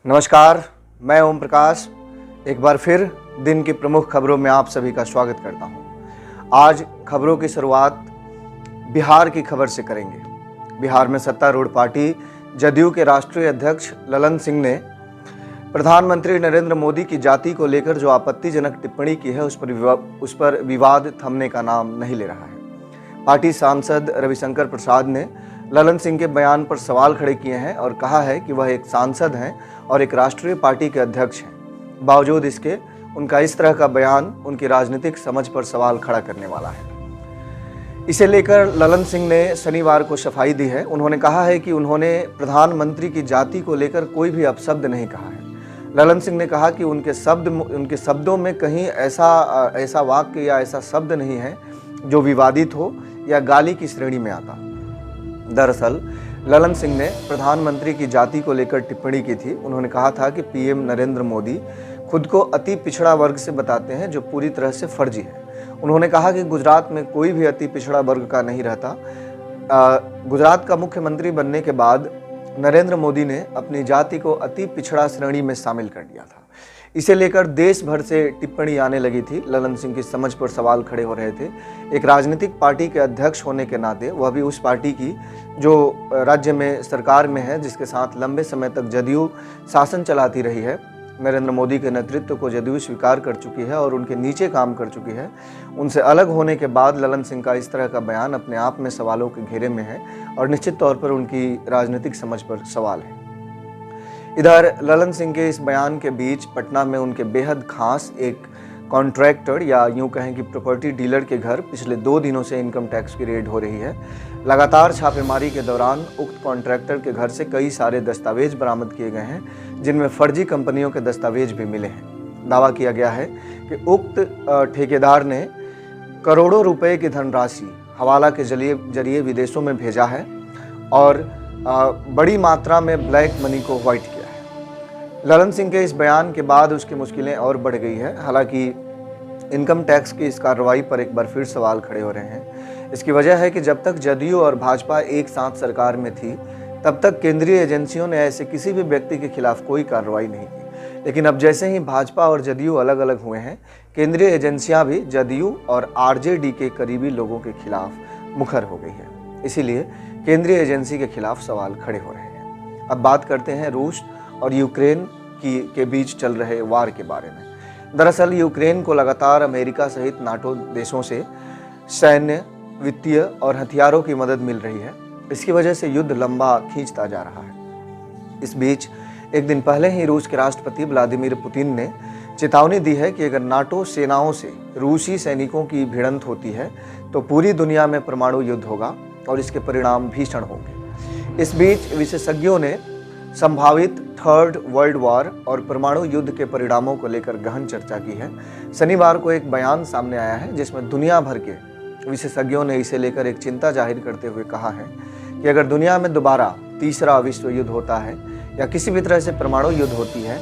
नमस्कार, मैं ओम प्रकाश एक बार फिर दिन की प्रमुख खबरों में आप सभी का स्वागत करता हूं। आज खबरों की शुरुआत बिहार की खबर से करेंगे। बिहार में सत्तारूढ़ पार्टी जदयू के राष्ट्रीय अध्यक्ष ललन सिंह ने प्रधानमंत्री नरेंद्र मोदी की जाति को लेकर जो आपत्तिजनक टिप्पणी की है उस पर विवाद थमने का नाम नहीं ले रहा है। पार्टी सांसद रविशंकर प्रसाद ने ललन सिंह के बयान पर सवाल खड़े किए हैं और कहा है कि वह एक सांसद हैं और एक राष्ट्रीय पार्टी के अध्यक्ष हैं। बावजूद इसके उनका इस तरह का बयान उनकी राजनीतिक समझ पर सवाल खड़ा करने वाला है। इसे लेकर ललन सिंह ने शनिवार को सफाई दी है। उन्होंने कहा है कि उन्होंने प्रधानमंत्री की जाति को लेकर कोई भी अपशब्द नहीं कहा है। ललन सिंह ने कहा कि उनके शब्दों में कहीं ऐसा वाक्य या ऐसा शब्द नहीं है जो विवादित हो या गाली की श्रेणी में आता। दरअसल ललन सिंह ने प्रधानमंत्री की जाति को लेकर टिप्पणी की थी। उन्होंने कहा था कि पीएम नरेंद्र मोदी खुद को अति पिछड़ा वर्ग से बताते हैं, जो पूरी तरह से फर्जी है। उन्होंने कहा कि गुजरात में कोई भी अति पिछड़ा वर्ग का नहीं रहता। गुजरात का मुख्यमंत्री बनने के बाद नरेंद्र मोदी ने अपनी जाति को अति पिछड़ा श्रेणी में शामिल कर दिया था। इसे लेकर देश भर से टिप्पणी आने लगी थी। ललन सिंह की समझ पर सवाल खड़े हो रहे थे। एक राजनीतिक पार्टी के अध्यक्ष होने के नाते, वह भी उस पार्टी की जो राज्य में सरकार में है, जिसके साथ लंबे समय तक जदयू शासन चलाती रही है। नरेंद्र मोदी के नेतृत्व को जदयू स्वीकार कर चुकी है और उनके नीचे काम कर चुकी है। उनसे अलग होने के बाद ललन सिंह का इस तरह का बयान अपने आप में सवालों के घेरे में है और निश्चित तौर पर उनकी राजनीतिक समझ पर सवाल है। इधर ललन सिंह के इस बयान के बीच पटना में उनके बेहद खास एक कॉन्ट्रैक्टर या यूं कहें कि प्रॉपर्टी डीलर के घर पिछले 2 दिनों से इनकम टैक्स की रेड हो रही है। लगातार छापेमारी के दौरान उक्त कॉन्ट्रैक्टर के घर से कई सारे दस्तावेज बरामद किए गए हैं, जिनमें फर्जी कंपनियों के दस्तावेज भी मिले हैं। दावा किया गया है कि उक्त ठेकेदार ने करोड़ों रुपए की धनराशि हवाला के जरिए विदेशों में भेजा है और बड़ी मात्रा में ब्लैक मनी को व्हाइट किया है। ललन सिंह के इस बयान के बाद उसकी मुश्किलें और बढ़ गई है। हालांकि इनकम टैक्स की इस कार्रवाई पर एक बार फिर सवाल खड़े हो रहे हैं। इसकी वजह है कि जब तक जदयू और भाजपा एक साथ सरकार में थी, तब तक केंद्रीय एजेंसियों ने ऐसे किसी भी व्यक्ति के खिलाफ कोई कार्रवाई नहीं की। लेकिन अब जैसे ही भाजपा और जदयू अलग अलग हुए हैं, केंद्रीय एजेंसियां भी जदयू और आरजेडी के करीबी लोगों के खिलाफ मुखर हो गई है। इसीलिए केंद्रीय एजेंसी के खिलाफ सवाल खड़े हो रहे हैं। अब बात करते हैं रूस और यूक्रेन के बीच चल रहे वार के बारे में। दरअसल यूक्रेन को लगातार अमेरिका सहित नाटो देशों से सैन्य, वित्तीय और हथियारों की मदद मिल रही है। इसकी वजह से युद्ध लंबा खींचता जा रहा है। इस बीच एक दिन पहले ही रूस के राष्ट्रपति व्लादिमीर पुतिन ने चेतावनी दी है कि अगर नाटो सेनाओं से रूसी सैनिकों की भिड़ंत होती है तो पूरी दुनिया में परमाणु युद्ध होगा और इसके परिणाम भीषण होंगे। इस बीच विशेषज्ञों ने संभावित थर्ड वर्ल्ड वॉर और परमाणु युद्ध के परिणामों को लेकर गहन चर्चा की है। शनिवार को एक बयान सामने आया है जिसमें दुनिया भर के विशेषज्ञों ने इसे लेकर एक चिंता जाहिर करते हुए कहा है कि अगर दुनिया में दोबारा तीसरा विश्व युद्ध होता है या किसी भी तरह से परमाणु युद्ध होती है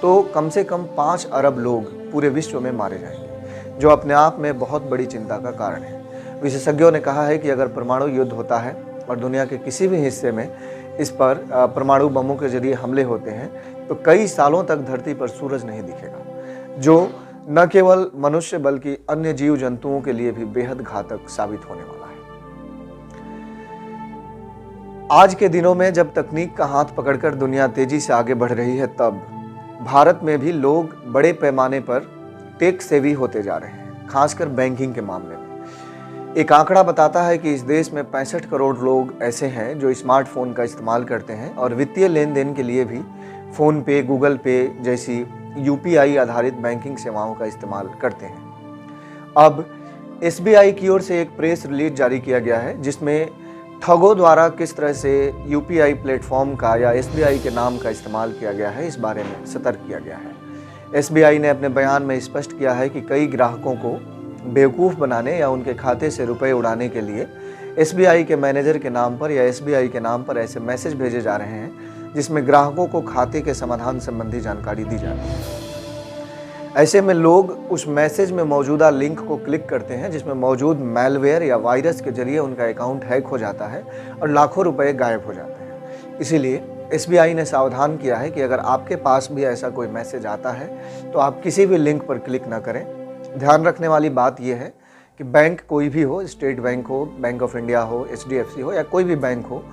तो कम से कम 5 अरब लोग पूरे विश्व में मारे जाएंगे, जो अपने आप में बहुत बड़ी चिंता का कारण है। विशेषज्ञों ने कहा है कि अगर परमाणु युद्ध होता है और दुनिया के किसी भी हिस्से में इस पर परमाणु बमों के जरिए हमले होते हैं तो कई सालों तक धरती पर सूरज नहीं दिखेगा, जो न केवल मनुष्य बल्कि अन्य जीव जंतुओं के लिए भी बेहद घातक साबित होने वाला है। आज के दिनों में जब तकनीक का हाथ पकड़कर दुनिया तेजी से आगे बढ़ रही है, तब भारत में भी लोग बड़े पैमाने पर टेक सेवी होते जा रहे हैं, खासकर बैंकिंग के मामले में। एक आंकड़ा बताता है कि इस देश में 65 करोड़ लोग ऐसे हैं जो स्मार्टफोन का इस्तेमाल करते हैं और वित्तीय लेन देन के लिए भी फ़ोन पे, गूगल पे जैसी यूपीआई आधारित बैंकिंग सेवाओं का इस्तेमाल करते हैं। अब एसबीआई की ओर से एक प्रेस रिलीज जारी किया गया है जिसमें ठगों द्वारा किस तरह से यूपीआई प्लेटफॉर्म का या एसबीआई के नाम का इस्तेमाल किया गया है, इस बारे में सतर्क किया गया है। एसबीआई ने अपने बयान में स्पष्ट किया है कि कई ग्राहकों को बेवकूफ़ बनाने या उनके खाते से रुपए उड़ाने के लिए एसबीआई के मैनेजर के नाम पर या एसबीआई के नाम पर ऐसे मैसेज भेजे जा रहे हैं जिसमें ग्राहकों को खाते के समाधान संबंधी जानकारी दी जा रही है। ऐसे में लोग उस मैसेज में मौजूदा लिंक को क्लिक करते हैं जिसमें मौजूद मैलवेयर या वायरस के जरिए उनका अकाउंट हैक हो जाता है और लाखों रुपए गायब हो जाते हैं। इसीलिए एसबीआई ने सावधान किया है कि अगर आपके पास भी ऐसा कोई मैसेज आता है तो आप किसी भी लिंक पर क्लिक ना करें। ध्यान रखने वाली बात यह है कि बैंक कोई भी हो, स्टेट बैंक हो, बैंक ऑफ इंडिया हो, एचडीएफसी हो या कोई भी बैंक हो,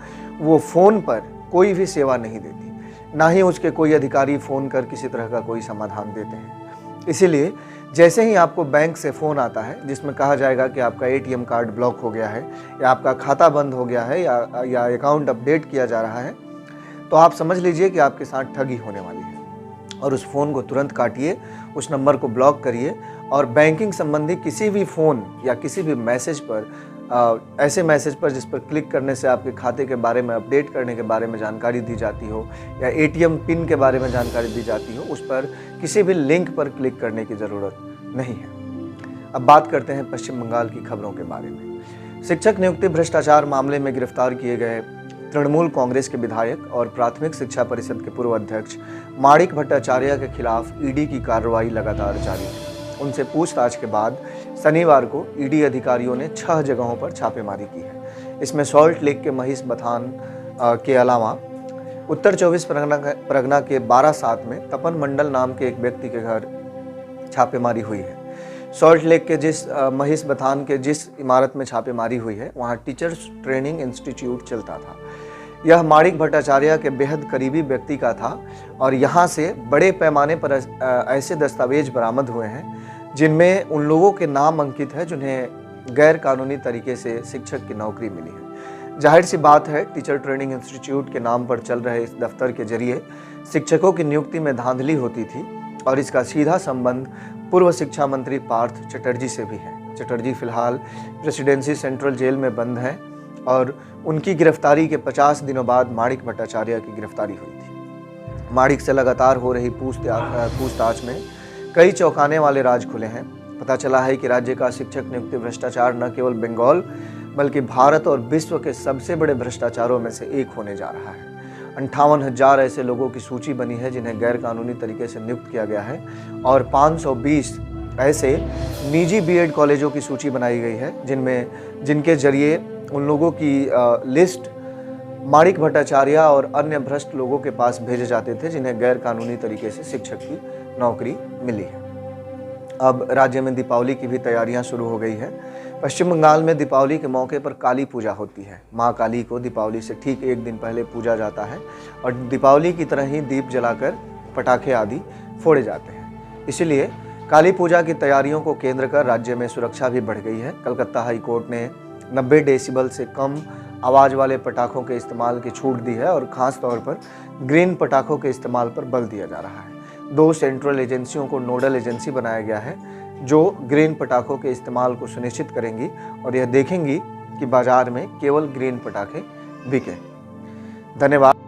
वो फ़ोन पर कोई भी सेवा नहीं देती, ना ही उसके कोई अधिकारी फ़ोन कर किसी तरह का कोई समाधान देते हैं। इसीलिए जैसे ही आपको बैंक से फ़ोन आता है जिसमें कहा जाएगा कि आपका एटीएम कार्ड ब्लॉक हो गया है या आपका खाता बंद हो गया है या अकाउंट अपडेट किया जा रहा है, तो आप समझ लीजिए कि आपके साथ ठगी होने वाली है और उस फ़ोन को तुरंत काटिए, उस नंबर को ब्लॉक करिए और बैंकिंग संबंधी किसी भी फ़ोन या किसी भी मैसेज पर, ऐसे मैसेज पर जिस पर क्लिक करने से आपके खाते के बारे में, अपडेट करने के बारे में जानकारी दी जाती हो या एटीएम पिन के बारे में जानकारी दी जाती हो, उस पर किसी भी लिंक पर क्लिक करने की ज़रूरत नहीं है। अब बात करते हैं पश्चिम बंगाल की खबरों के बारे में। शिक्षक नियुक्ति भ्रष्टाचार मामले में गिरफ्तार किए गए तृणमूल कांग्रेस के विधायक और प्राथमिक शिक्षा परिषद के पूर्व अध्यक्ष माणिक भट्टाचार्य के खिलाफ ईडी की कार्रवाई लगातार जारी है। उनसे पूछताछ के बाद शनिवार को ईडी अधिकारियों ने 6 जगहों पर छापेमारी की है। इसमें सॉल्ट लेक के महिष बथान के अलावा उत्तर 24 परगना के बारासात में तपन मंडल नाम के एक व्यक्ति के घर छापेमारी हुई है। सॉल्ट लेक के महिष बथान के जिस इमारत में छापेमारी हुई है वहाँ टीचर्स ट्रेनिंग इंस्टीट्यूट चलता था। यह माणिक भट्टाचार्य के बेहद करीबी व्यक्ति का था और यहाँ से बड़े पैमाने पर ऐसे दस्तावेज बरामद हुए हैं जिनमें उन लोगों के नाम अंकित है जिन्हें गैर कानूनी तरीके से शिक्षक की नौकरी मिली है। जाहिर सी बात है, टीचर ट्रेनिंग इंस्टीट्यूट के नाम पर चल रहे इस दफ्तर के जरिए शिक्षकों की नियुक्ति में धांधली होती थी और इसका सीधा संबंध पूर्व शिक्षा मंत्री पार्थ चटर्जी से भी है। चटर्जी फिलहाल प्रेसिडेंसी सेंट्रल जेल में बंद हैं और उनकी गिरफ्तारी के 50 दिनों बाद माणिक भट्टाचार्य की गिरफ्तारी हुई थी। माणिक से लगातार हो रही पूछताछ में कई चौंकाने वाले राज खुले हैं। पता चला है कि राज्य का शिक्षक नियुक्ति भ्रष्टाचार न केवल बंगाल बल्कि भारत और विश्व के सबसे बड़े भ्रष्टाचारों में से एक होने जा रहा है। 58,000 ऐसे लोगों की सूची बनी है जिन्हें गैर कानूनी तरीके से नियुक्त किया गया है और 520 ऐसे निजी बीएड कॉलेजों की सूची बनाई गई है जिनके जरिए उन लोगों की लिस्ट माणिक भट्टाचार्य और अन्य भ्रष्ट लोगों के पास भेजे जाते थे जिन्हें गैर कानूनी तरीके से शिक्षक की नौकरी मिली है। अब राज्य में दीपावली की भी तैयारियां शुरू हो गई है। पश्चिम बंगाल में दीपावली के मौके पर काली पूजा होती है। माँ काली को दीपावली से ठीक एक दिन पहले पूजा जाता है और दीपावली की तरह ही दीप जलाकर पटाखे आदि फोड़े जाते हैं। इसलिए काली पूजा की तैयारियों को केंद्र कर राज्य में सुरक्षा भी बढ़ गई है। कलकत्ता हाई कोर्ट ने 90 डेसिबल से कम आवाज़ वाले पटाखों के इस्तेमाल की छूट दी है और ख़ास तौर पर ग्रीन पटाखों के इस्तेमाल पर बल दिया जा रहा है। 2 सेंट्रल एजेंसियों को नोडल एजेंसी बनाया गया है जो ग्रीन पटाखों के इस्तेमाल को सुनिश्चित करेंगी और यह देखेंगी कि बाजार में केवल ग्रीन पटाखे बिकें। धन्यवाद।